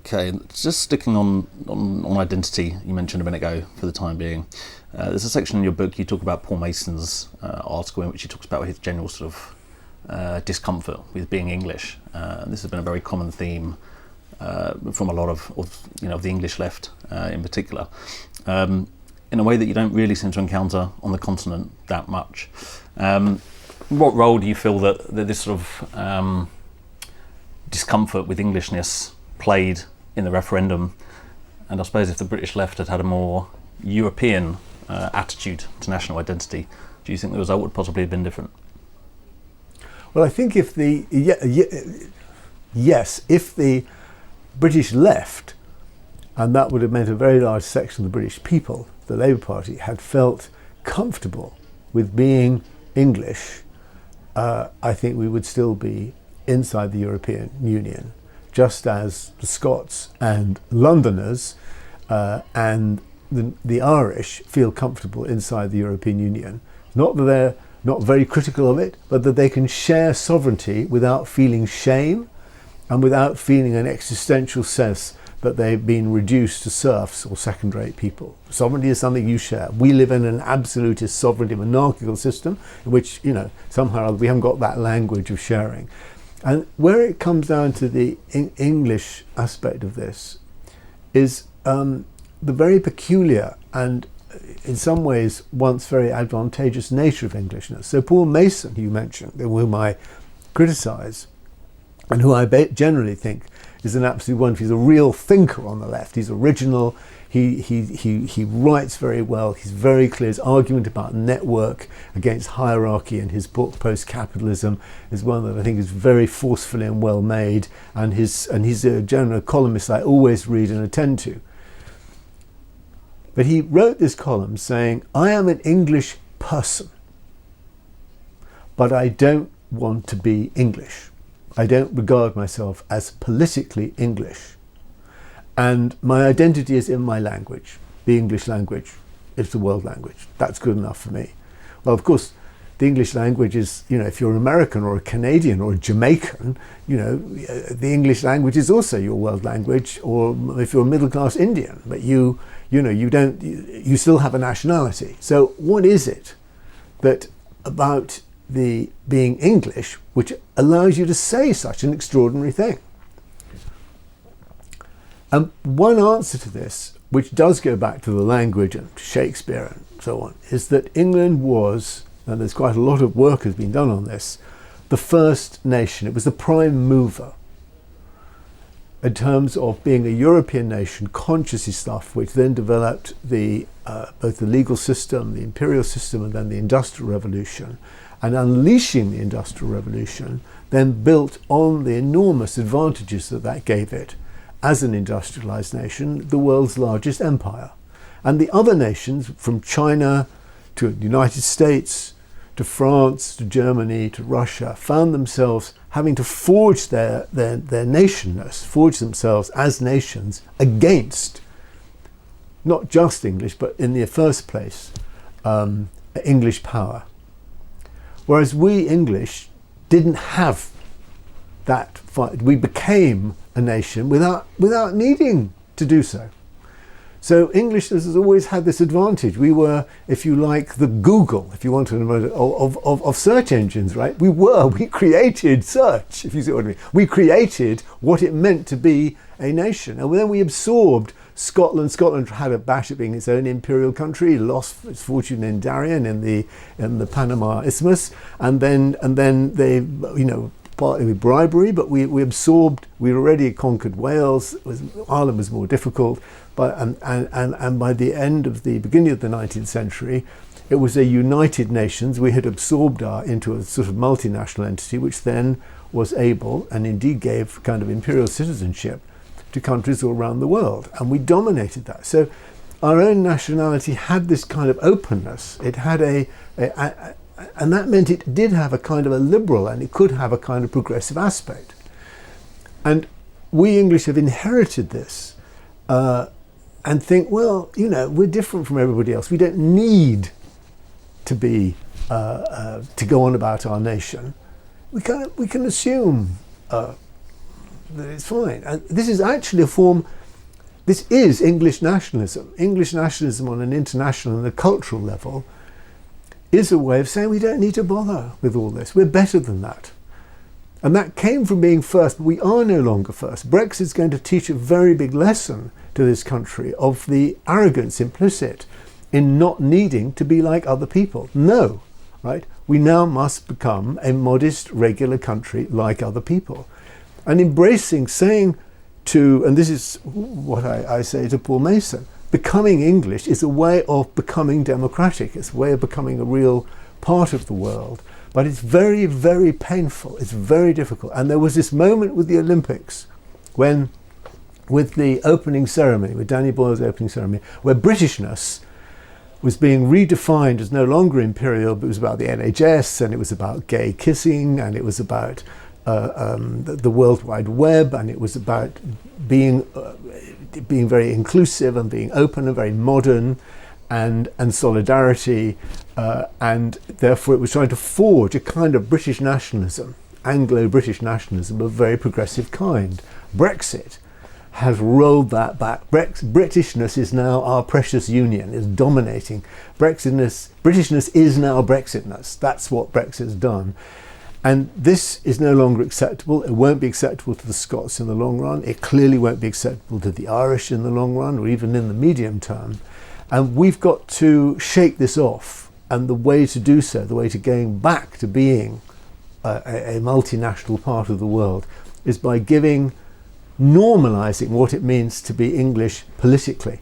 Okay, just sticking on identity, you mentioned a minute ago for the time being. There's a section in your book you talk about Paul Mason's article in which he talks about his general sort of discomfort with being English. This has been a very common theme from a lot of the English left in particular, in a way that you don't really seem to encounter on the continent that much. What role do you feel that this sort of discomfort with Englishness played in the referendum? And I suppose if the British left had a more European attitude to national identity, do you think the result would possibly have been different? Well, I think if the British left, and that would have meant a very large section of the British people, the Labour Party, had felt comfortable with being English, I think we would still be inside the European Union, just as the Scots and Londoners and the Irish feel comfortable inside the European Union. Not that they're not very critical of it, but that they can share sovereignty without feeling shame and without feeling an existential sense that they've been reduced to serfs or second-rate people. Sovereignty is something you share. We live in an absolutist sovereignty monarchical system in which, somehow we haven't got that language of sharing. And where it comes down to the English aspect of this is the very peculiar and in some ways once very advantageous nature of Englishness. So Paul Mason, who you mentioned, whom I criticise, and who I generally think is an absolute wonder. He's a real thinker on the left. He's original. He writes very well. He's very clear. His argument about network against hierarchy in his book Post-Capitalism is one that I think is very forcefully and well made. And he's a general columnist I always read and attend to. But he wrote this column saying, "I am an English person, but I don't want to be English. I don't regard myself as politically English. And my identity is in my language. The English language is the world language. That's good enough for me." Well, of course, the English language is, if you're an American or a Canadian or a Jamaican, the English language is also your world language, or if you're a middle-class Indian, but you still have a nationality. So what is it that about the being English which allows you to say such an extraordinary thing? And one answer to this, which does go back to the language and Shakespeare and so on, is that England was, and there's quite a lot of work has been done on this, the first nation. It was the prime mover in terms of being a European nation, consciously stuff, which then developed both the legal system, the imperial system, and then the Industrial Revolution. And unleashing the Industrial Revolution then built on the enormous advantages that gave it as an industrialized nation, the world's largest empire. And the other nations, from China to the United States, to France, to Germany, to Russia, found themselves having to forge their nationness, forge themselves as nations against not just English, but in the first place, English power. Whereas we English didn't have that fight. We became a nation without needing to do so. So English has always had this advantage. We were, if you like, the Google, if you want to, of search engines, right? We created search, if you see what I mean. We created what it meant to be a nation. And then we absorbed Scotland. Scotland had a bash at being its own imperial country, lost its fortune in Darien in the Panama Isthmus, and then they, partly with bribery, but we absorbed. We already conquered Wales. Ireland was more difficult, but and by the beginning of the 19th century, it was a united nations. We had absorbed into a sort of multinational entity, which then was able and indeed gave kind of imperial citizenship to countries all around the world, and we dominated that. So our own nationality had this kind of openness. It had and that meant it did have a kind of a liberal, and it could have a kind of progressive aspect. And we English have inherited this and think, well, we're different from everybody else. We don't need to be to go on about our nation. We can assume that it's fine. And this is actually a form, this is English nationalism. English nationalism on an international and a cultural level is a way of saying we don't need to bother with all this. We're better than that. And that came from being first, but we are no longer first. Brexit is going to teach a very big lesson to this country of the arrogance implicit in not needing to be like other people. No, right? We now must become a modest, regular country like other people. And embracing, saying to, and this is what I say to Paul Mason, becoming English is a way of becoming democratic. It's a way of becoming a real part of the world. But it's very, very painful. It's very difficult. And there was this moment with the Olympics when, with the opening ceremony, with Danny Boyle's opening ceremony, where Britishness was being redefined as no longer imperial, but it was about the NHS, and it was about gay kissing, and it was about the World Wide Web, and it was about being very inclusive and being open and very modern, and solidarity, and therefore it was trying to forge a kind of British nationalism, Anglo-British nationalism of a very progressive kind. Brexit has rolled that back. Britishness is now our precious union, is dominating. Britishness is now Brexitness. That's what Brexit has done. And this is no longer acceptable. It won't be acceptable to the Scots in the long run. It clearly won't be acceptable to the Irish in the long run, or even in the medium term. And we've got to shake this off. And the way to do so, the way to going back to being a multinational part of the world, is by normalising what it means to be English politically.